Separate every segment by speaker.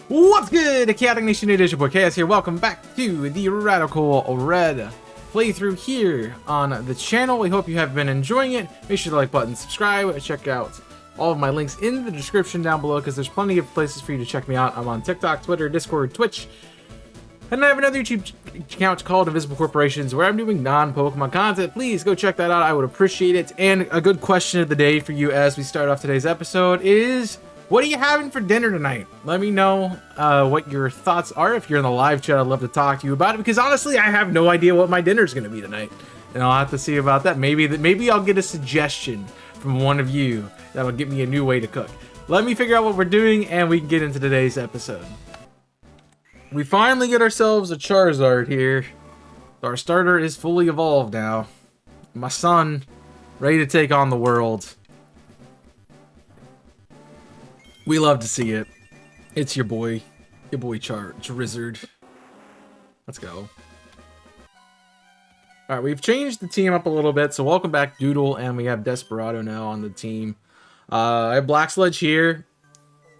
Speaker 1: What's good, Chaotic Nation? It is your boy Chaos here. Welcome back to the Radical Red playthrough here on the channel. We hope you have been enjoying it. Make sure to like button, subscribe, check out all of my links in the description down below because there's plenty of places for you to check me out. I'm on TikTok, Twitter, Discord, Twitch, and I have another YouTube account called Invisible Corporations where I'm doing non-Pokemon content. Please go check that out. I would appreciate it. And a good question of the day for you as we start off today's episode is, what are you having for dinner tonight? Let me know what your thoughts are. If you're in the live chat, I'd love to talk to you about it because honestly, I have no idea what my dinner's going to be tonight. And I'll have to see about that. Maybe I'll get a suggestion from one of you that'll get me a new way to cook. Let me figure out what we're doing and we can get into today's episode. We finally get ourselves a Charizard here. Our starter is fully evolved now. My son, ready to take on the world. We love to see it. It's your boy Charizard. Let's go. Alright, we've changed the team up a little bit, so welcome back Doodle, and we have Desperado now on the team. I have Black Sludge here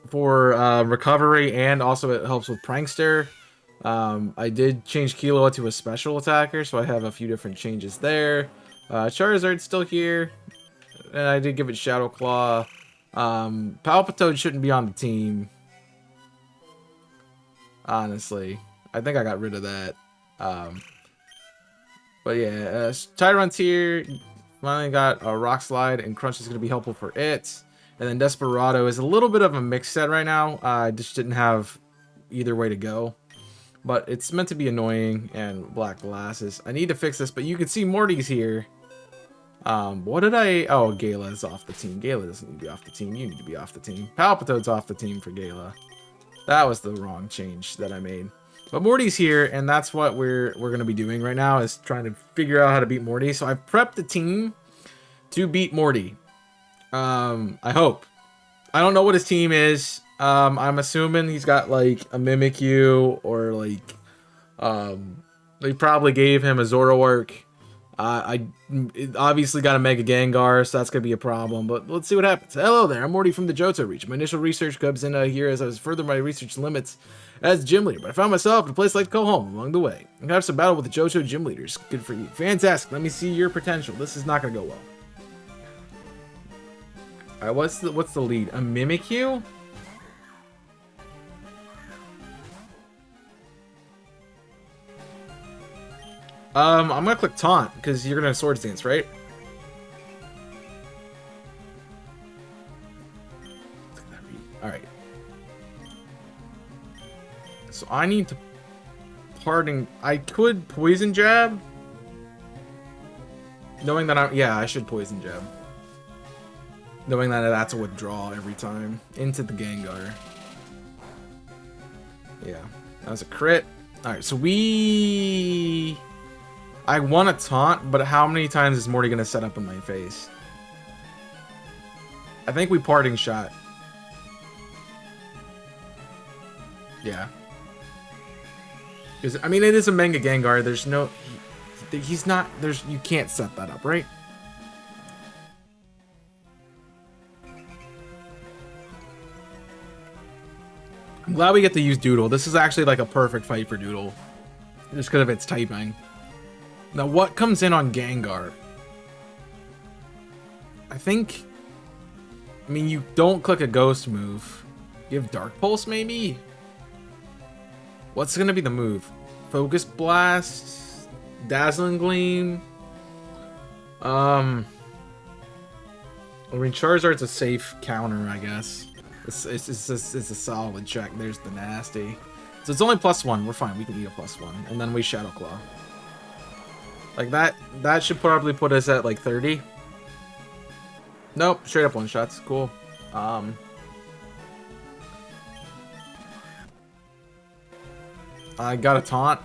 Speaker 1: for recovery, and also it helps with Prankster. I did change Killua to a special attacker, so I have a few different changes there. Charizard's still here, and I did give it Shadow Claw. Palpitoad shouldn't be on the team. Honestly, I think I got rid of that. But yeah, Tyrunt's here. Finally got a Rock Slide, and Crunch is going to be helpful for it. And then Desperado is a little bit of a mixed set right now. I just didn't have either way to go. But it's meant to be annoying, and black glasses. I need to fix this, but you can see Morty's here. What did I... Oh, Gala's off the team. Gala doesn't need to be off the team. You need to be off the team. Palpitoad's off the team for Gala. That was the wrong change that I made. But Morty's here, and that's what we're going to be doing right now, is trying to figure out how to beat Morty. So I've prepped the team to beat Morty. I hope. I don't know what his team is. I'm assuming he's got, like, a Mimikyu, or, like, they probably gave him a Zoroark. I obviously got a Mega Gengar, so that's going to be a problem, but let's see what happens. Hello there, I'm Morty from the Johto region. My initial research comes in here as I was furthering my research limits as gym leader, but I found myself in a place like to call home along the way. I'm going to have some battle with the Johto gym leaders. Good for you. Fantastic. Let me see your potential. This is not going to go well. Alright, what's the lead? A Mimikyu? I'm gonna click Taunt, because you're gonna Swords Dance, right? Alright. So I need to parting. I could Poison Jab. Knowing that I should Poison Jab. Knowing that that's a withdrawal every time. Into the Gengar. Yeah. That was a crit. Alright, so I want to taunt, but how many times is Morty going to set up in my face? I think we parting shot. Yeah. I mean, it is a Mega Gengar. There's no... He's not... You can't set that up, right? I'm glad we get to use Doodle. This is actually like a perfect fight for Doodle. Just because of its typing. Now, what comes in on Gengar? I mean, you don't click a ghost move. You have Dark Pulse, maybe? What's going to be the move? Focus Blast? Dazzling Gleam? I mean, Charizard's a safe counter, I guess. It's a solid check. There's the nasty. So it's only +1. We're fine. We can eat a +1. And then we Shadow Claw. Like that should probably put us at like 30. Nope, straight up one shots. Cool. I got a taunt.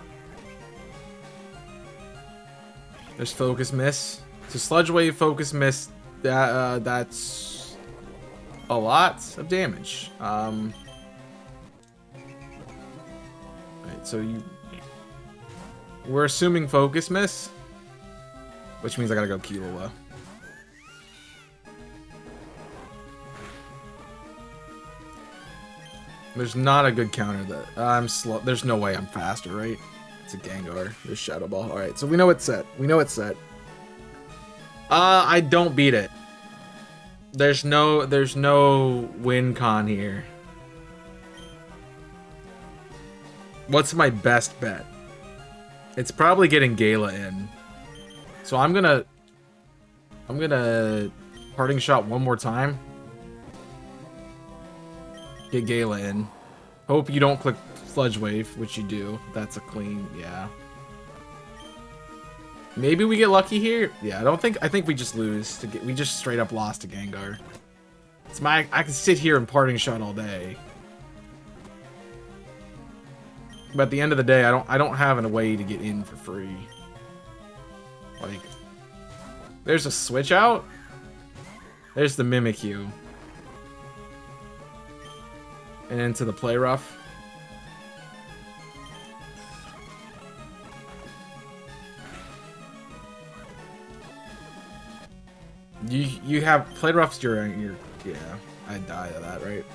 Speaker 1: There's Focus Miss. So Sludge Wave, Focus Miss. That's a lot of damage. Right, so we're assuming Focus Miss. Which means I gotta go Killua. There's not a good counter that I'm slow. There's no way I'm faster, right? It's a Gengar. There's Shadow Ball. All right, so we know it's set. We know it's set. I don't beat it. There's no win con here. What's my best bet? It's probably getting Gala in. So I'm gonna parting shot one more time. Get Gala in. Hope you don't click Sludge Wave, which you do. That's a clean, yeah. Maybe we get lucky here. Yeah, I think we just lose. We just straight up lost to Gengar. I can sit here and parting shot all day. But at the end of the day, I don't have a way to get in for free. Like, there's a switch out. There's the Mimikyu. And into the Play Rough. You have Play Rough's your yeah. I'd die to that, right?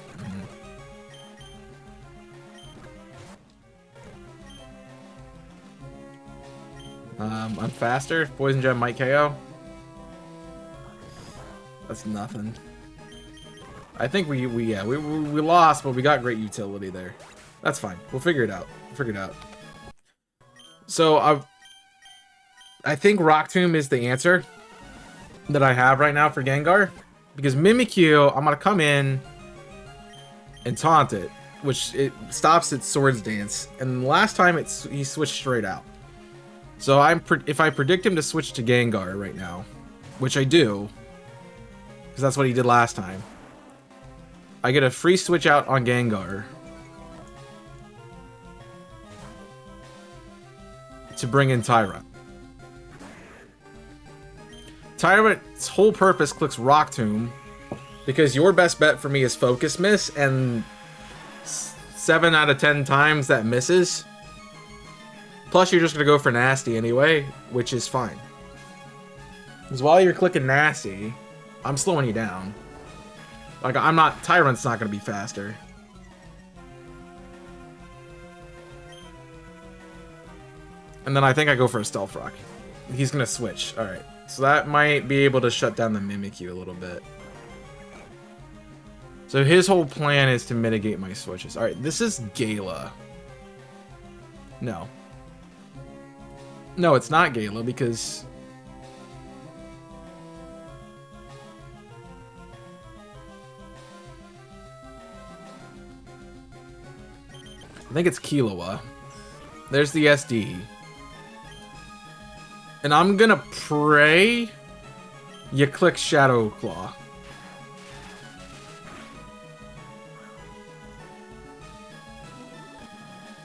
Speaker 1: I'm faster. Poison Gem might KO. That's nothing. I think we lost, but we got great utility there. That's fine. We'll figure it out. So I think Rock Tomb is the answer that I have right now for Gengar, because Mimikyu, I'm gonna come in and taunt it, which it stops its Swords Dance, and last time he switched straight out. So if I predict him to switch to Gengar right now, which I do, because that's what he did last time, I get a free switch out on Gengar to bring in Tyrant. Tyrant's whole purpose clicks Rock Tomb because your best bet for me is Focus Miss, and 7 out of 10 times that misses. Plus, you're just going to go for Nasty anyway, which is fine. Because while you're clicking Nasty, I'm slowing you down. Like, Tyrant's not going to be faster. And then I think I go for a Stealth Rock. He's going to switch. Alright. So that might be able to shut down the Mimikyu a little bit. So his whole plan is to mitigate my switches. Alright, this is Gala. No. No, it's not Gala because... I think it's Killua. There's the SD. And I'm gonna pray you click Shadow Claw.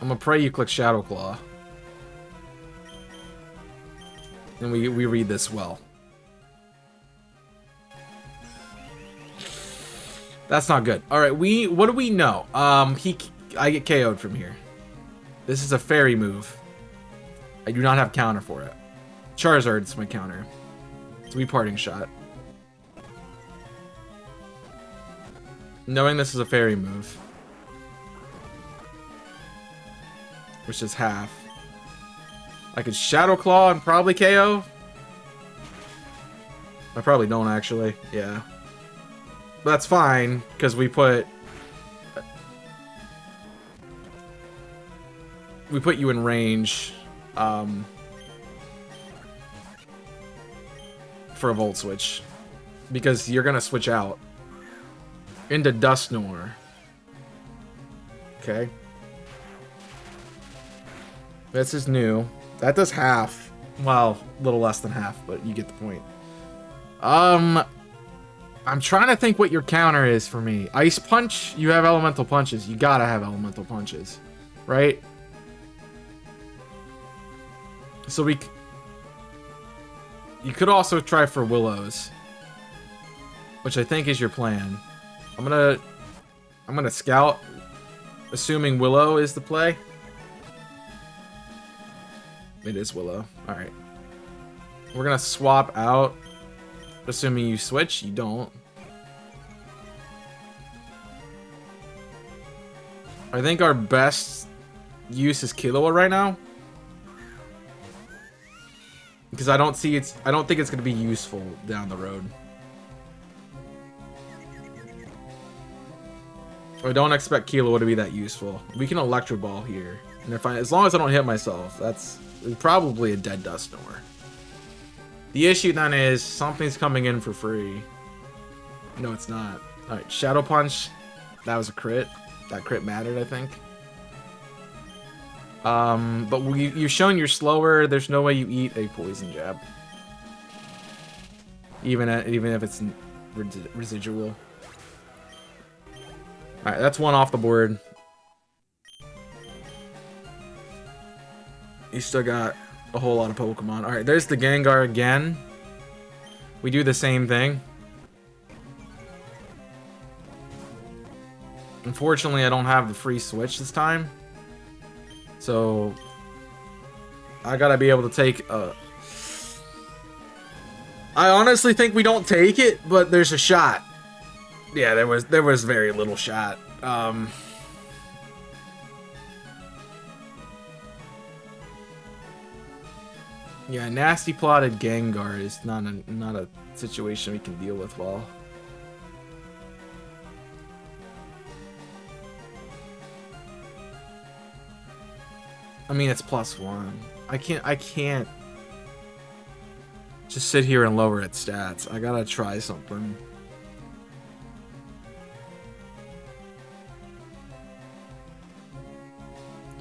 Speaker 1: I'm gonna pray you click Shadow Claw. And we read this well. That's not good. Alright, what do we know? I get KO'd from here. This is a fairy move. I do not have counter for it. Charizard's my counter. So we parting shot. Knowing this is a fairy move. Which is half. I could Shadow Claw and probably KO. I probably don't actually. Yeah. But that's fine, because we put you in range for a Volt Switch. Because you're going to switch out into Dusknoir. Okay. This is new. That does half. Well, a little less than half, but you get the point. I'm trying to think what your counter is for me. Ice Punch? You have Elemental Punches. You gotta have Elemental Punches. Right? So you could also try for Willows, which I think is your plan. I'm gonna scout, assuming Willow is the play. It is Willow. Alright. We're gonna swap out, assuming you switch. You don't. I think our best use is Killua right now. Because I don't think it's gonna be useful down the road. I don't expect Killua to be that useful. We can Electro Ball here. And as long as I don't hit myself, that's probably a dead Dust Snore. The issue then is something's coming in for free. No, it's not. Alright, Shadow Punch. That was a crit. That crit mattered, I think. But you've shown you're slower. There's no way you eat a Poison Jab. Even if it's residual. Alright, that's one off the board. You still got a whole lot of Pokemon. Alright, there's the Gengar again. We do the same thing. Unfortunately, I don't have the free switch this time. So I gotta be able to take a... I honestly think we don't take it, but there's a shot. Yeah, there was very little shot. Yeah, nasty plotted Gengar is not a situation we can deal with well. I mean, it's +1. I can't just sit here and lower its stats. I gotta try something.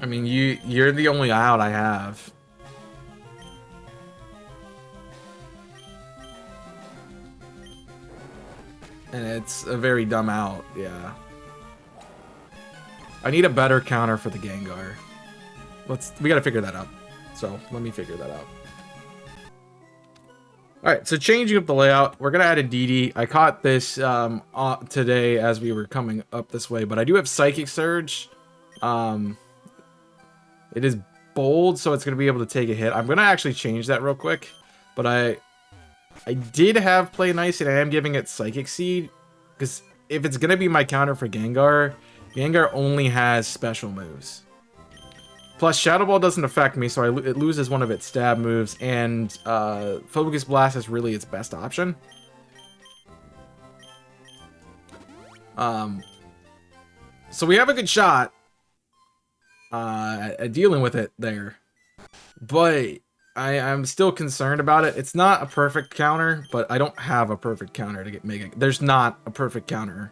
Speaker 1: I mean, you're the only out I have. And it's a very dumb out, yeah. I need a better counter for the Gengar. We gotta figure that out. So, let me figure that out. Alright, so changing up the layout, we're gonna add a DD. I caught this today as we were coming up this way, but I do have Psychic Surge. It is bold, so it's gonna be able to take a hit. I'm gonna actually change that real quick, but I did have Play Nice, and I am giving it Psychic Seed, because if it's gonna be my counter for Gengar, Gengar only has special moves. Plus, Shadow Ball doesn't affect me, so it loses one of its stab moves, and Focus Blast is really its best option. So we have a good shot at dealing with it there, but I'm still concerned about it. It's not a perfect counter, but I don't have a perfect counter to make it. There's not a perfect counter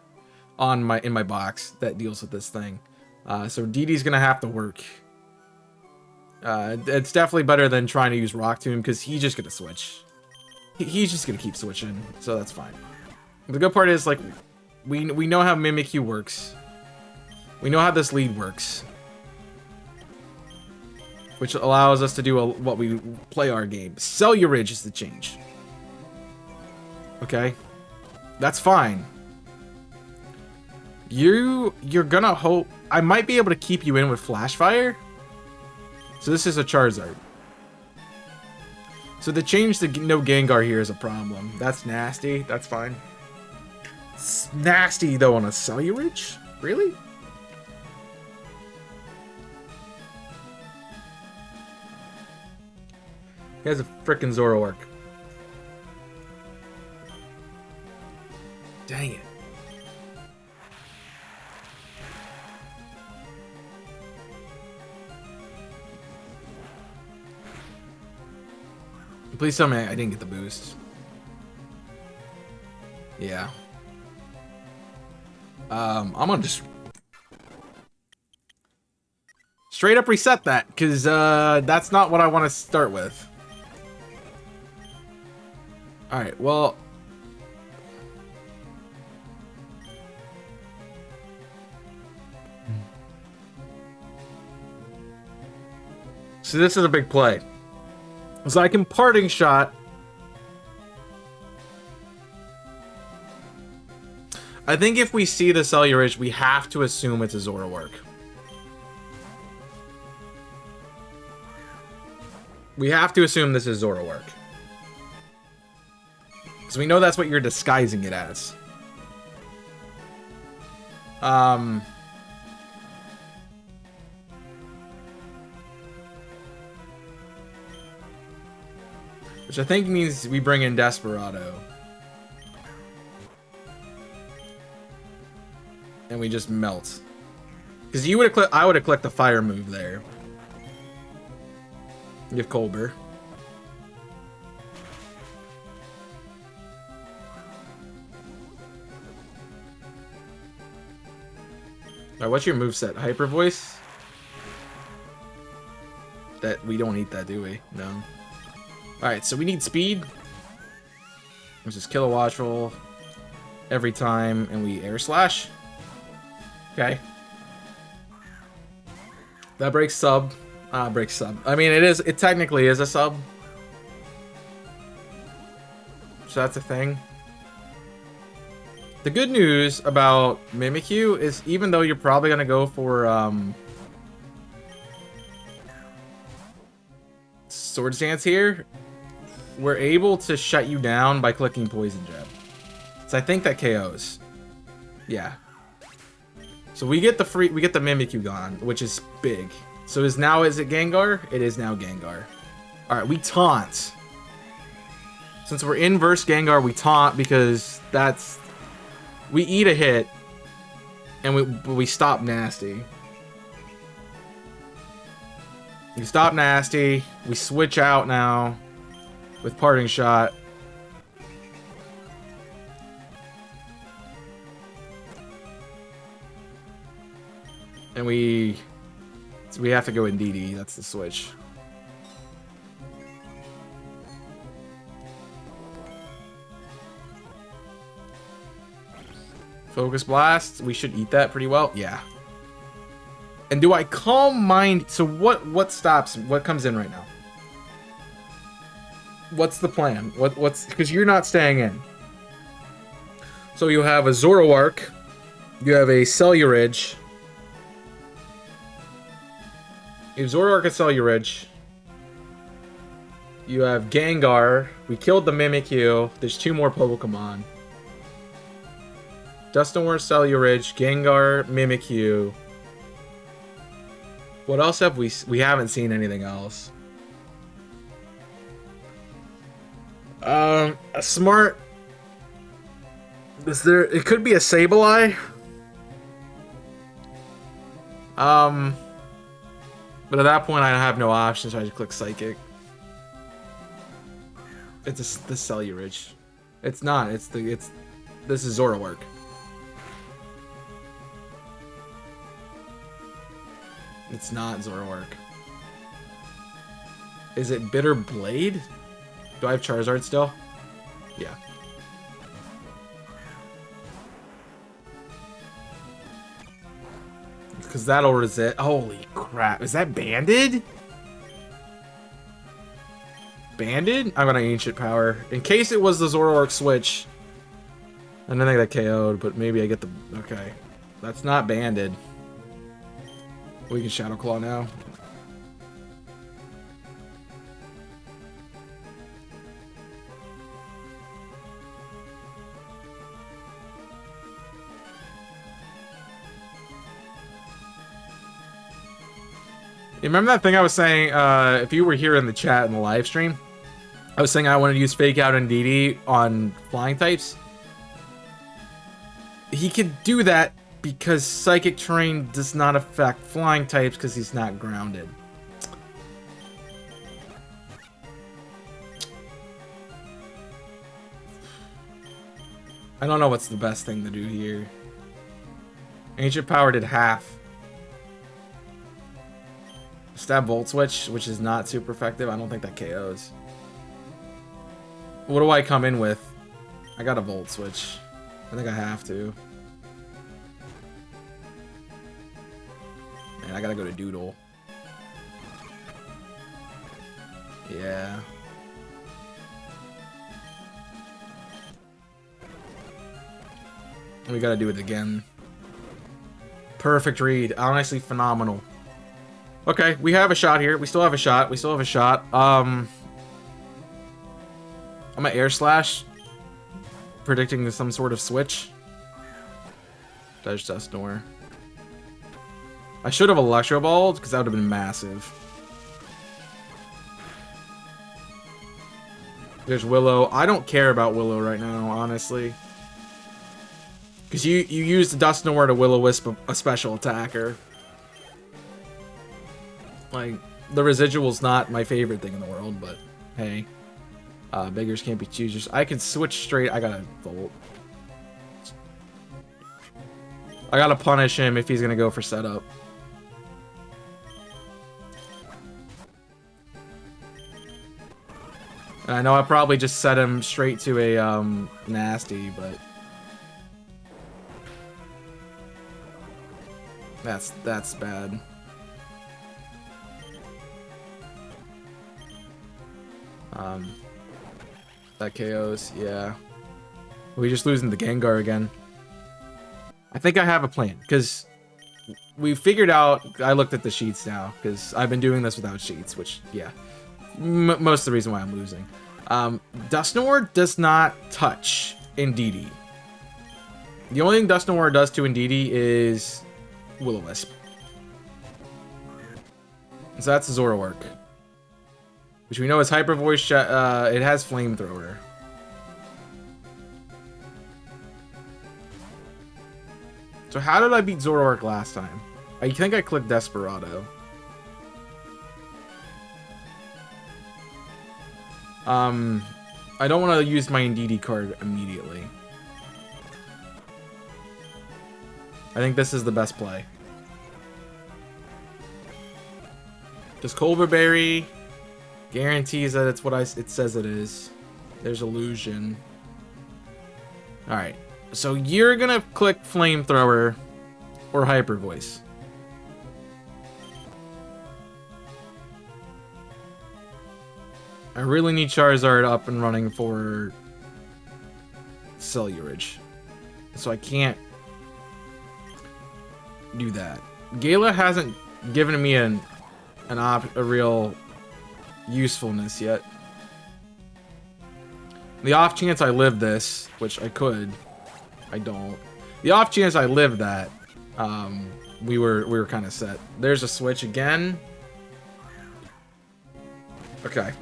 Speaker 1: in my box that deals with this thing. So DD's gonna have to work. It's definitely better than trying to use Rock Tomb, because he's just gonna switch. He's just gonna keep switching, so that's fine. The good part is, like, we know how Mimikyu works. We know how this lead works, which allows us to do what we play our game. Cellurage is the change. Okay, that's fine. You're gonna hope I might be able to keep you in with Flash Fire. So this is a Charizard. So the change to no Gengar here is a problem. That's nasty. That's fine. It's nasty though on a Cellurage? Really? He has a frickin' Zoroark. Dang it. Please tell me I didn't get the boost. Yeah. I'm gonna just straight up reset that, because that's not what I want to start with. Alright, well... So this is a big play. So I can Parting Shot. I think if we see the Cellurage, we have to assume it's a Zoroark. We have to assume this is Zoroark. Because we know that's what you're disguising it as. Which I think means we bring in Desperado. And we just melt. Because you would have I would have clicked the fire move there. You have Colbur. Alright, what's your moveset? Hyper Voice? That we don't eat that, do we? No. Alright, so we need speed. Which is kill a Watchful every time, and we Air Slash. Okay. That breaks sub. Breaks sub. I mean, it technically is a sub. So that's a thing. The good news about Mimikyu is even though you're probably going to go for Swords Dance here, we're able to shut you down by clicking Poison Jab. So I think that KOs. Yeah. So we get the Mimikyu gone, which is big. So is it Gengar? It is now Gengar. Alright, we taunt. Since we're in verse Gengar, we taunt because we eat a hit and we stop nasty. We stop nasty. We switch out now with Parting Shot. And we have to go in DD. That's the switch. Focus Blast. We should eat that pretty well. Yeah. And do I Calm Mind? So what stops? What comes in right now? What's the plan? What's because you're not staying in. So you have a Zoroark. You have a Celluridge. You have Zoroark and Celluridge. You have Gengar. We killed the Mimikyu. There's 2 more Pokemon. Dusknoir, Celluridge, Gengar, Mimikyu. What else have we haven't seen anything else. A smart. It could be a Sableye. But at that point I have no options, so I just click Psychic. It's the Celluridge. It's not, this is Zoroark. It's not Zoroark. Is it Bitter Blade? Do I have Charizard still? Yeah. Because that'll resist. Holy crap. Is that Banded? Banded? I'm gonna Ancient Power. In case it was the Zoroark switch. And I think that KO'd, but maybe I get the... Okay. That's not Banded. We can Shadow Claw now. You remember that thing I was saying, if you were here in the chat in the live stream, I was saying I wanted to use Fake Out and DD on flying types. He could do that because Psychic Terrain does not affect flying types because he's not grounded. I don't know what's the best thing to do here. Ancient Power did half. Stab Volt Switch, which is not super effective. I don't think that KOs. What do I come in with? I got a Volt Switch. I think I have to. Man, I gotta go to Doodle. Yeah. We gotta do it again. Perfect read. Honestly, phenomenal. Okay, we have a shot here. We still have a shot. We still have a shot. I'm gonna Air Slash, predicting some sort of switch. That's Dusknoir. I should have Electro Balled, because that would have been massive. There's Willow. I don't care about Willow right now, honestly. Because you use the Dusknoir to Will-O-Wisp a special attacker. Like, the residual's not my favorite thing in the world, but hey. Beggars can't be choosers. I can switch straight. I gotta Volt. I gotta punish him if he's gonna go for setup. And I know I probably just set him straight to a nasty, but that's bad. That KOs, yeah. We're just losing the Gengar again. I think I have a plan, because we figured out, I looked at the sheets now, because I've been doing this without sheets, which, yeah. Most of the reason why I'm losing. Dusknoir does not touch Indeedee. The only thing Dusknoir does to Indeedee is Will-O-Wisp. So that's Zoroark. Which we know is Hyper Voice, it has Flamethrower. So how did I beat Zoroark last time? I think I clicked Desperado. I don't want to use my Indeedee card immediately. I think this is the best play. Because Culver Berry guarantees that it's what it says it is. There's Illusion. Alright. So you're gonna click Flamethrower or Hyper Voice. I really need Charizard up and running for Cellurage. So I can't do that. Gala hasn't given me a real usefulness yet. The off chance I live this, which I could, I don't. The off chance I live that, we were kind of set. There's a switch again. Okay.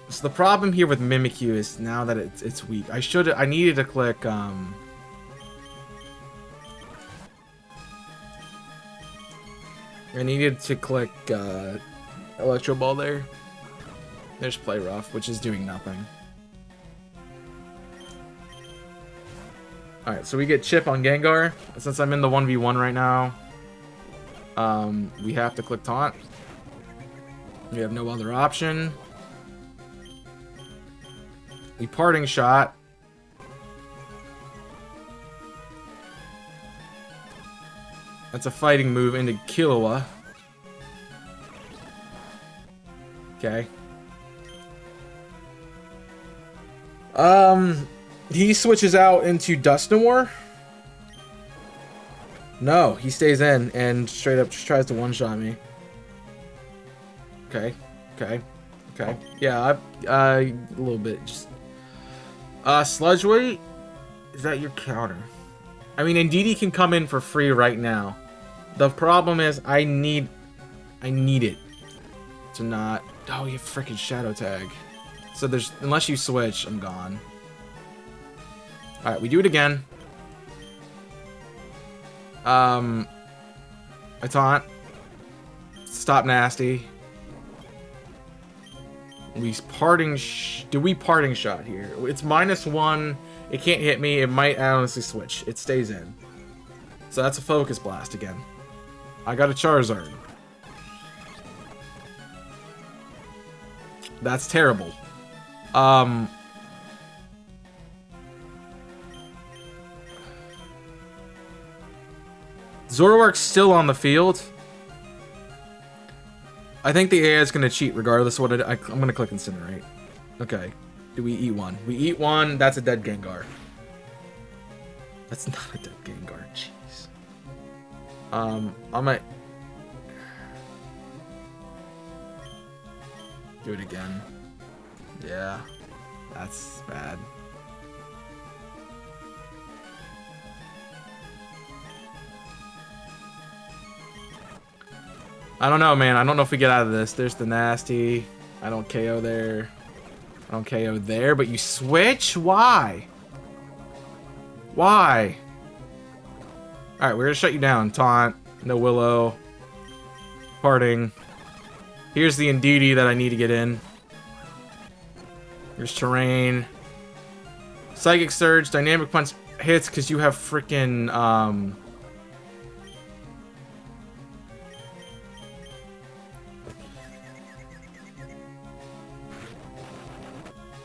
Speaker 1: So the problem here with Mimikyu is now that it's weak. I needed to click I needed to click Electro Ball there. There's Play Rough, which is doing nothing. Alright, so we get Chip on Gengar. Since I'm in the 1v1 right now, we have to click Taunt. We have no other option. We Parting Shot. That's a fighting move into Killua. Okay. He switches out into Dusknoir. No, he stays in and straight up just tries to one-shot me. Okay, okay, okay. Yeah, a little bit. Just Sludge Weight. Is that your counter? I mean, Indeedee can come in for free right now. The problem is I need it to not. Oh, you freaking Shadow Tag. So there's, unless you switch, I'm gone. All right, we do it again. I taunt. Stop nasty. We parting. Do we Parting Shot here? It's -1. It can't hit me. It might honestly switch. It stays in. So that's a Focus Blast again. I got a Charizard. That's terrible. Zoroark's still on the field. I think the AI is going to cheat regardless of what I'm going to click Incinerate. Okay. Do we eat one? We eat one. That's a dead Gengar. That's not a dead Gengar. Jeez. I might do it again. Yeah. That's bad. I don't know, man. I don't know if we get out of this. There's the nasty. I don't KO there. I don't KO there, but you switch? Why? Why? Alright, we're gonna shut you down. Taunt. No Willow. Parting. Here's the Indeedee that I need to get in. Here's Terrain. Psychic Surge. Dynamic Punch hits because you have freaking,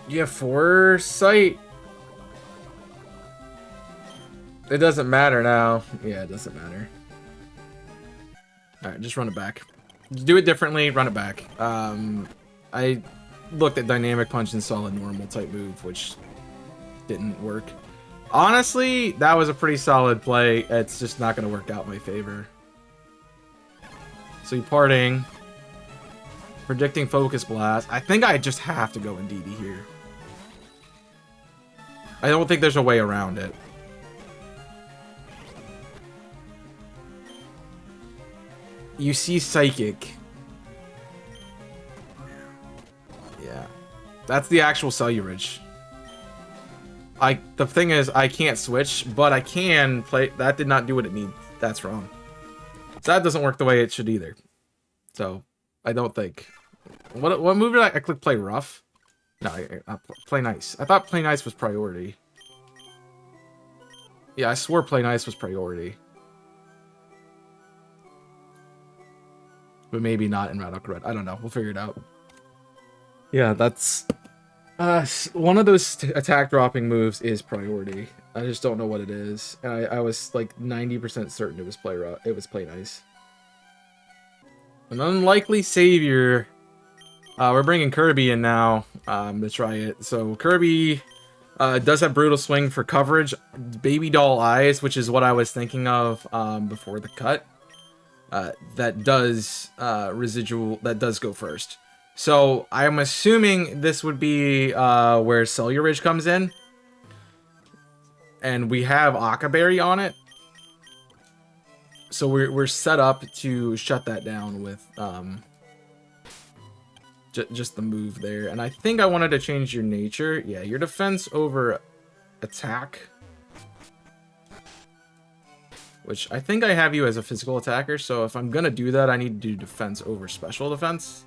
Speaker 1: you have Foresight. It doesn't matter now. Yeah, it doesn't matter. Alright, just run it back. Do it differently, run it back. I looked at Dynamic Punch and saw a normal type move, which didn't work. Honestly, that was a pretty solid play. It's just not going to work out in my favor. So you parting. Predicting Focus Blast. I think I just have to go Indeedee here. I don't think there's a way around it. You see Psychic. Yeah. That's the actual Cellurage. The thing is, I can't switch, but I can play. That did not do what it needs. That's wrong. So that doesn't work the way it should either. So, I don't think. What move did I click play rough? No, play nice. I thought play nice was priority. Yeah, I swore play nice was priority. But maybe not in Raddock Red. I don't know. We'll figure it out. Yeah, that's... one of those attack dropping moves is priority. I just don't know what it is. And I was like 90% certain it was play nice. An unlikely savior. We're bringing Kirby in now to try it. So Kirby does have Brutal Swing for coverage. Baby Doll Eyes, which is what I was thinking of before the cut. That does residual. That does go first. So I'm assuming this would be where Cellurage comes in. And we have Akaberry on it. So we're set up to shut that down with just the move there. And I think I wanted to change your nature. Yeah, your defense over attack. Which I think I have you as a physical attacker. So if I'm going to do that, I need to do defense over special defense.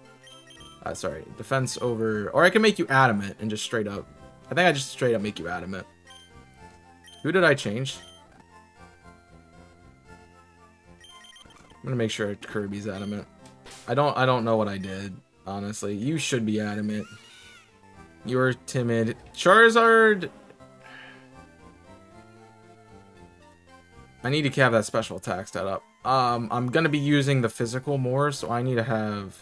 Speaker 1: Sorry, defense over... Or I can make you adamant and just straight up... I think I just straight up make you adamant. Who did I change? I'm gonna make sure Kirby's adamant. I don't know what I did, honestly. You should be adamant. You're timid. Charizard... I need to have that special attack set up. I'm gonna be using the physical more, so I need to have...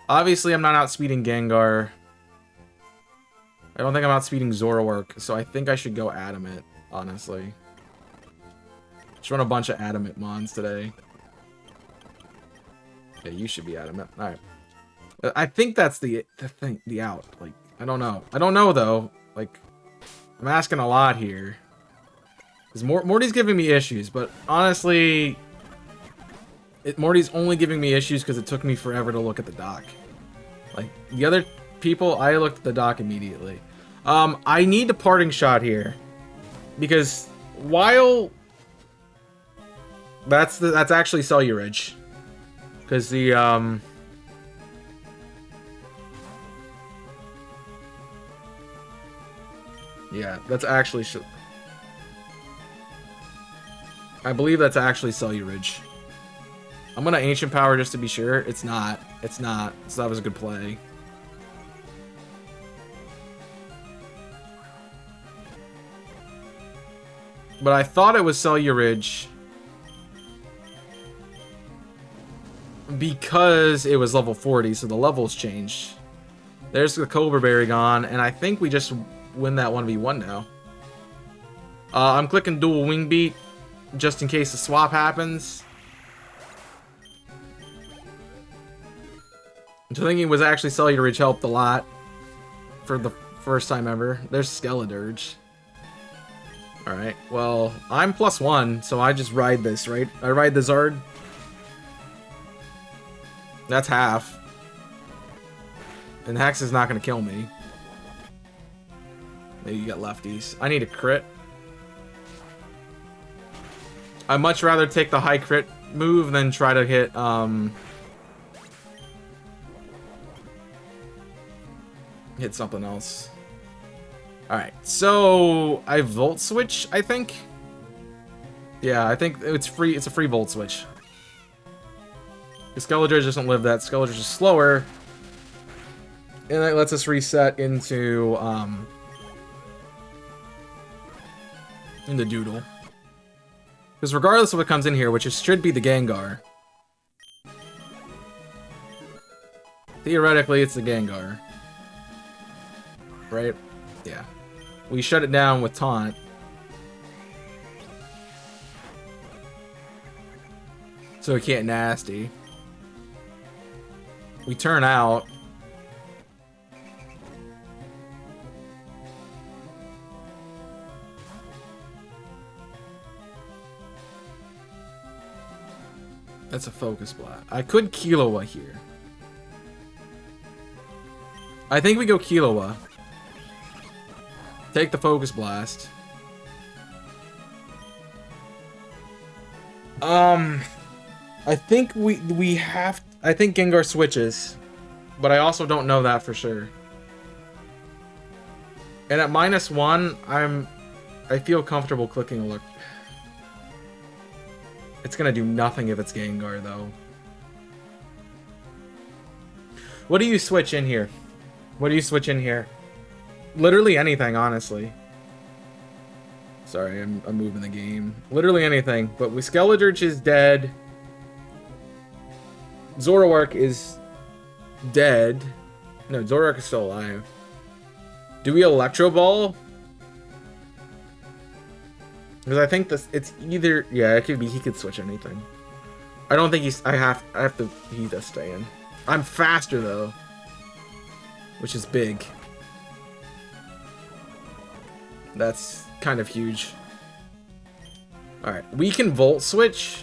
Speaker 1: Obviously, I'm not outspeeding Gengar. I don't think I'm outspeeding Zoroark, so I think I should go Adamant, honestly. Just run a bunch of Adamant mons today. Yeah, you should be Adamant. Alright. I think that's the out. Like, I don't know. I don't know, though. Like, I'm asking a lot here. Because Morty's giving me issues, but honestly... Morty's only giving me issues because it took me forever to look at the doc. Like, the other people, I looked at the doc immediately. I need a parting shot here. Because while... That's actually Cellurage. Because the, yeah, that's actually... I believe that's actually Cellurage. I'm gonna Ancient Power just to be sure. It's not. It's not. So that was a good play. But I thought it was Cellurage because it was level 40, so the levels changed. There's the Cobra Berry gone, and I think we just win that 1v1 now. I'm clicking Dual Wing Beat just in case the swap happens. I think it was actually Cellurage helped a lot for the first time ever. There's Skeledirge. Alright, well, I'm +1, so I just ride this, right? I ride the Zard. That's half. And Hex is not going to kill me. Maybe you got lefties. I need a crit. I'd much rather take the high crit move than try to hit, hit something else. Alright, so I Volt Switch, I think? Yeah, I think it's free. It's a free Volt Switch. The Skeletor doesn't live that. Skeletor's just slower. And that lets us reset into Doodle. Because regardless of what comes in here, which should be the Gengar. Theoretically, it's the Gengar. Right? Yeah. We shut it down with Taunt. So it can't nasty. We turn out. That's a Focus Blast. I could Killua here. I think we go Killua. Take the Focus Blast. I think we have. I think Gengar switches, but I also don't know that for sure. And at -1, I feel comfortable clicking a look. It's gonna do nothing if it's Gengar though. What do you switch in here? What do you switch in here? Literally anything, honestly. Sorry, I'm moving the game. Literally anything, but with Skeledirge is dead. Zoroark is dead. No, Zoroark is still alive. Do we Electro Ball? Because I think this, it's either, yeah, it could be, he could switch anything. I don't think he does stay in. I'm faster though, which is big. That's kind of huge. Alright, we can Volt Switch.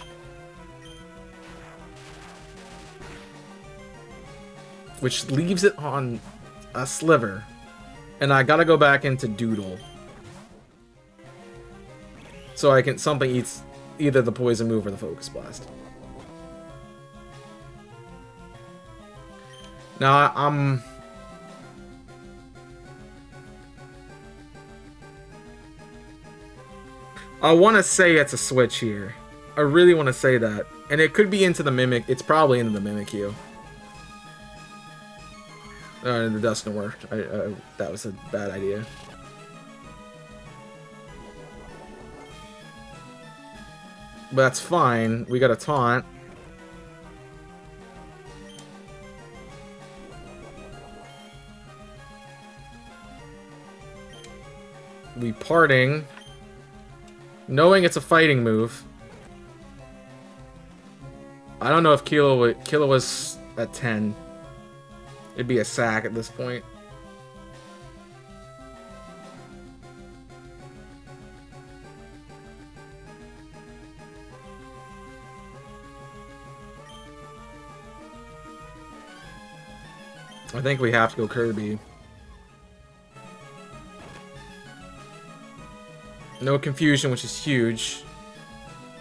Speaker 1: Which leaves it on a Sliver. And I gotta go back into Doodle. So I can, something eats either the Poison Move or the Focus Blast. Now, I want to say it's a switch here. I really want to say that. And it could be into the Mimic. It's probably into the Mimikyu. The Dustin worked. That was a bad idea. But that's fine. We got a Taunt. We Parting. Knowing it's a fighting move. I don't know if Killua was at 10. It'd be a sack at this point. I think we have to go Kirby. No confusion, which is huge.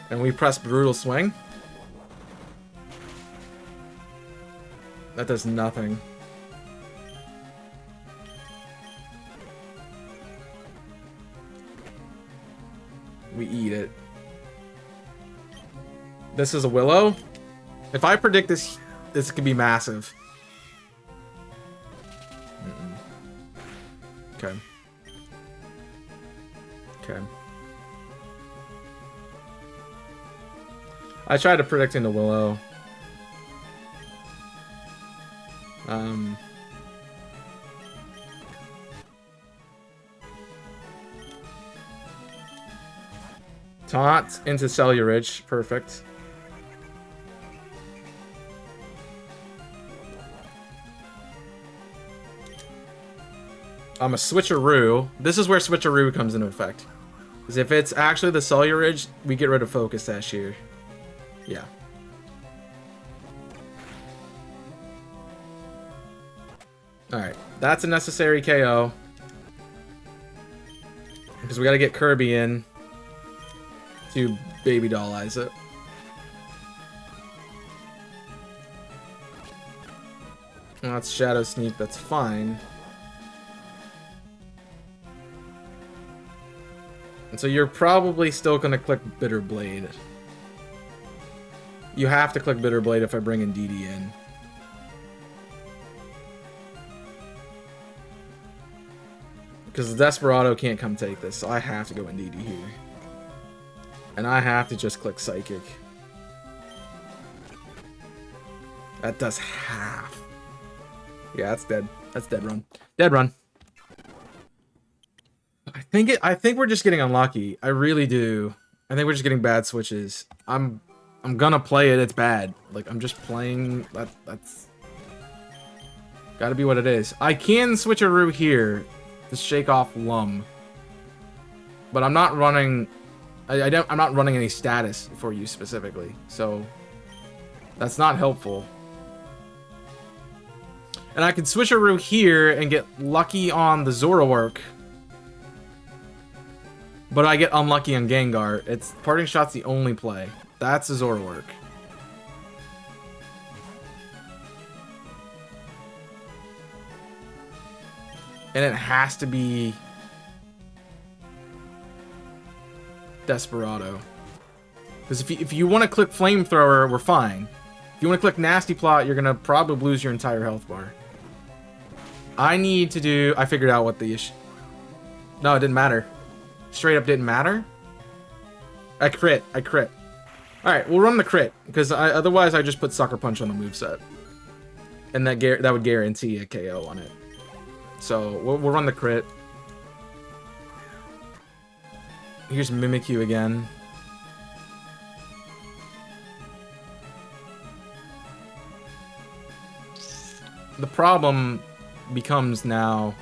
Speaker 1: And we press Brutal Swing. That does nothing. We eat it. This is a Willow. If I predict this, this could be massive. Okay. Okay. I tried to predict into Willow. Taunt into Cellurage. Perfect. I'm a Switcheroo. This is where Switcheroo comes into effect. Because if it's actually the Cellurage, we get rid of Focus Sash here. Yeah. Alright, that's a necessary KO. Because we gotta get Kirby in to baby dollize it. Well, that's Shadow Sneak, that's fine. And so you're probably still gonna click Bitter Blade. You have to click Bitter Blade if I bring in DD in. Because the Desperado can't come take this, so I have to go in DD here. And I have to just click Psychic. That does half. Yeah, that's dead. That's dead run. Dead run. I think we're just getting unlucky. I really do. I think we're just getting bad switches. I'm gonna play it. It's bad. Like, I'm just playing. That's gotta be what it is. I can switch a route here to shake off Lum, but I'm not running. I'm not running any status for you specifically, so that's not helpful. And I can switch a route here and get lucky on the Zoroark, but I get unlucky on Gengar. It's Parting Shot's the only play. That's a Zoroark. And it has to be Desperado. Because if you want to click Flamethrower, we're fine. If you want to click Nasty Plot, you're going to probably lose your entire health bar. I need to do... I figured out what the issue... No, it didn't matter. Straight up didn't matter. I crit. Alright, we'll run the crit. Because otherwise I just put Sucker Punch on the moveset. And that would guarantee a KO on it. So, we'll run the crit. Here's Mimikyu again. The problem becomes now...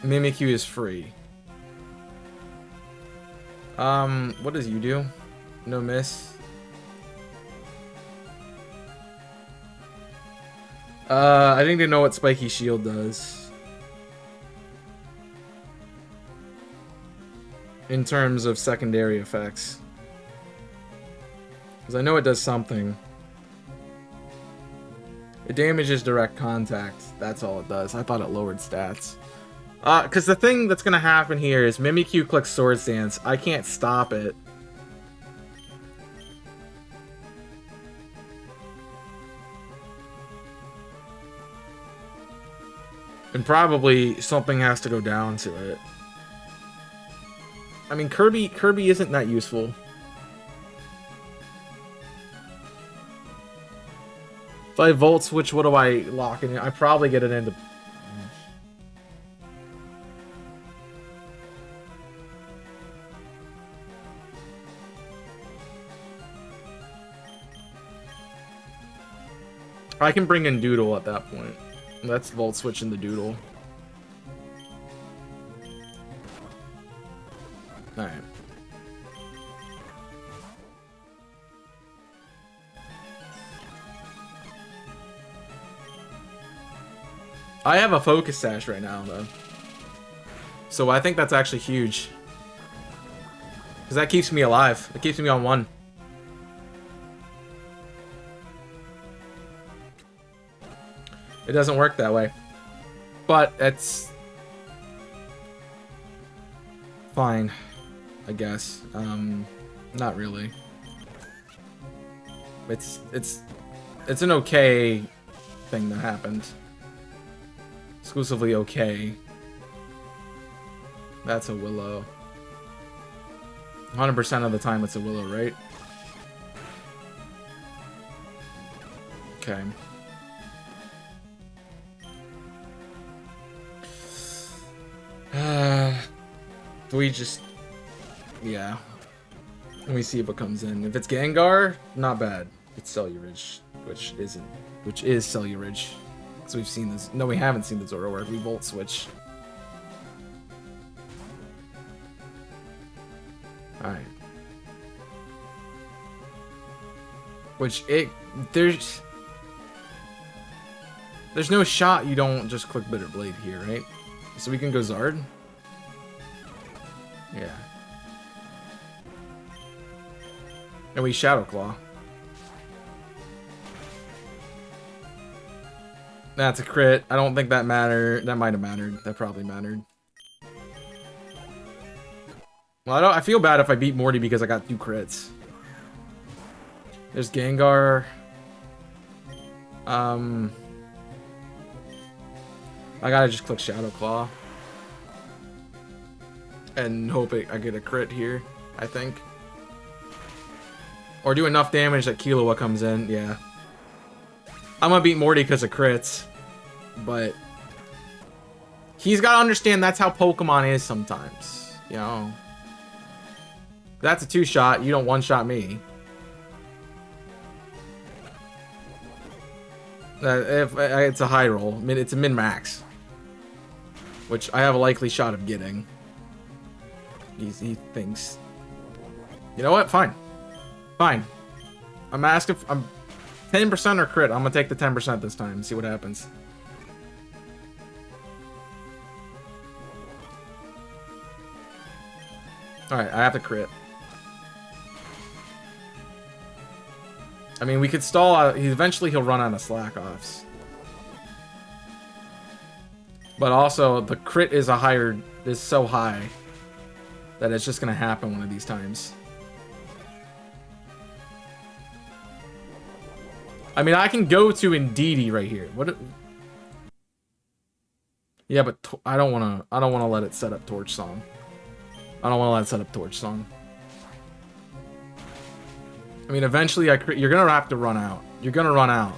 Speaker 1: Mimikyu is free. What does you do? No miss. I need to know what Spiky Shield does. In terms of secondary effects. Because I know it does something. It damages direct contact. That's all it does. I thought it lowered stats. Because the thing that's going to happen here is Mimikyu clicks Swords Dance. I can't stop it. And probably something has to go down to it. I mean, Kirby isn't that useful. If I Volt Switch, what do I lock in? I probably get it into... I can bring in Doodle at that point. That's Volt Switch in the Doodle. Alright. I have a Focus Sash right now, though. So I think that's actually huge. Because that keeps me alive. It keeps me on 1. It doesn't work that way. But it's... fine, I guess. Not really. It's an okay thing that happened. Exclusively okay. That's a Willow. 100% of the time it's a Willow, right? Okay. Do we just... yeah. Let me see if it comes in. If it's Gengar, not bad. It's Celluridge, which is Celluridge. Because we've seen this. No, we haven't seen the Zoroark. We Volt Switch. Alright. Which, there's... There's no shot you don't just click Bitter Blade here, right? So we can go Zard? Yeah. And we Shadow Claw. That's a crit. I don't think that mattered. That might have mattered. That probably mattered. Well, I feel bad if I beat Morty because I got 2 crits. There's Gengar. I gotta just click Shadow Claw. And hope I get a crit here, I think. Or do enough damage that Killua comes in, yeah. I'm gonna beat Morty because of crits. But he's gotta understand that's how Pokemon is sometimes. You know. That's a 2-shot, you don't 1-shot me. If it's a high roll, it's a min-max. Which I have a likely shot of getting. He thinks. You know what? Fine. Fine. I'm asking. I'm 10% or crit. I'm gonna take the 10% this time and see what happens. All right, I have to crit. I mean, we could stall. Eventually, he'll run out of slack-offs. But also, the crit is is so high that it's just gonna happen one of these times. I mean, I can go to Indeedee right here. What? Yeah, but I don't wanna let it set up Torch Song. I don't wanna let it set up Torch Song. I mean, eventually you're gonna have to run out. You're gonna run out.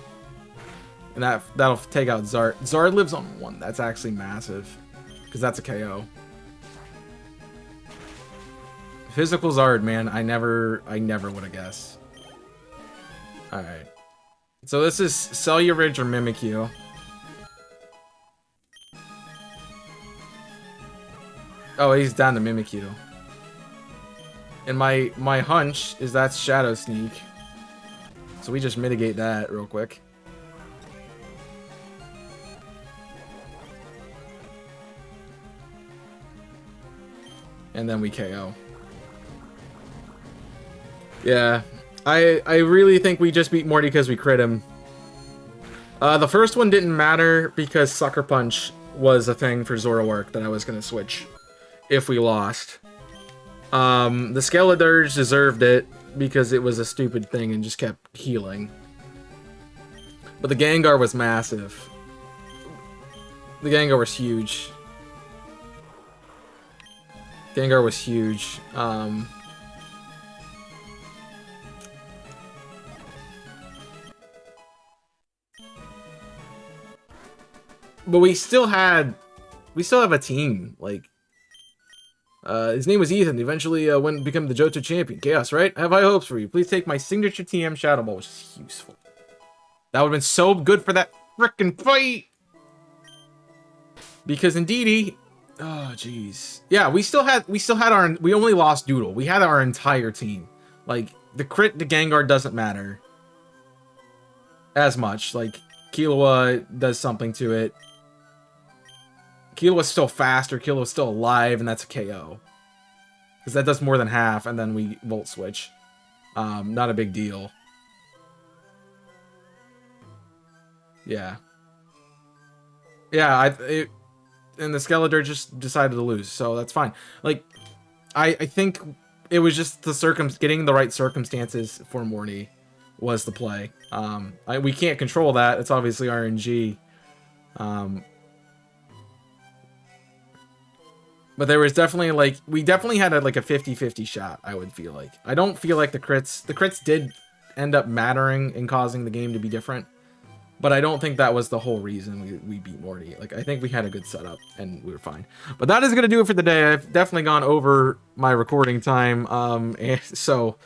Speaker 1: And that'll take out Zard. Zard lives on 1. That's actually massive. Because that's a KO. Physical Zard, man. I never would have guessed. Alright. So this is Celluridge or Mimikyu. Oh, he's down to Mimikyu. And my hunch is that's Shadow Sneak. So we just mitigate that real quick. And then we KO. Yeah. I really think we just beat Morty because we crit him. The first one didn't matter because Sucker Punch was a thing for Zoroark that I was going to switch if we lost. The Skeledirge deserved it because it was a stupid thing and just kept healing. But the Gengar was massive. The Gengar was huge. Gengar was huge. But we still have a team. Like, his name was Ethan. Eventually went and become the Johto champion. Chaos, right? I have high hopes for you. Please take my signature TM Shadow Ball, which is useful. That would have been so good for that frickin' fight. Because Indeedee, oh jeez, yeah, we only lost Doodle. We had our entire team. Like the crit to Gengar doesn't matter as much. Like Killua does something to it. Killua's still faster, Killua's still alive, and that's a KO. Because that does more than half, and then we Volt Switch. Not a big deal. Yeah. Yeah, and the Skeletor just decided to lose, so that's fine. Like, I think it was just the getting the right circumstances for Morty was the play. We can't control that, it's obviously RNG. But there was definitely, like, we definitely had a 50-50 shot, I would feel like. I don't feel like the crits did end up mattering and causing the game to be different. But I don't think that was the whole reason we beat Morty. Like, I think we had a good setup and we were fine. But that is going to do it for the day. I've definitely gone over my recording time. And so,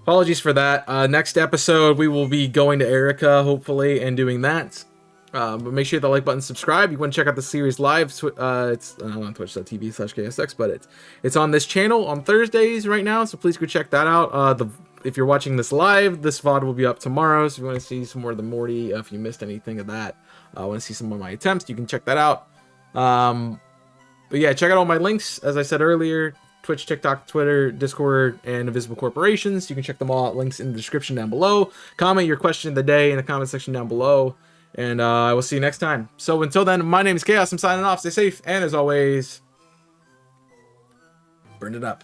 Speaker 1: apologies for that. Next episode, we will be going to Erica, hopefully, and doing that. But make sure you hit the like button, subscribe. You want to check out the series live. It's on twitch.tv/ksx, but it's on this channel on Thursdays right now, so please go check that out. The if you're watching this live, this VOD will be up tomorrow. So if you want to see some more of the Morty, if you missed anything of that, want to see some of my attempts, you can check that out. But yeah, check out all my links, as I said earlier. Twitch, TikTok, Twitter, Discord, and Invisible Corporations. You can check them all out. Links in the description down below. Comment your question of the day in the comment section down below. And I will see you next time. So until then, my name is Chaos. I'm signing off. Stay safe. And as always, burn it up.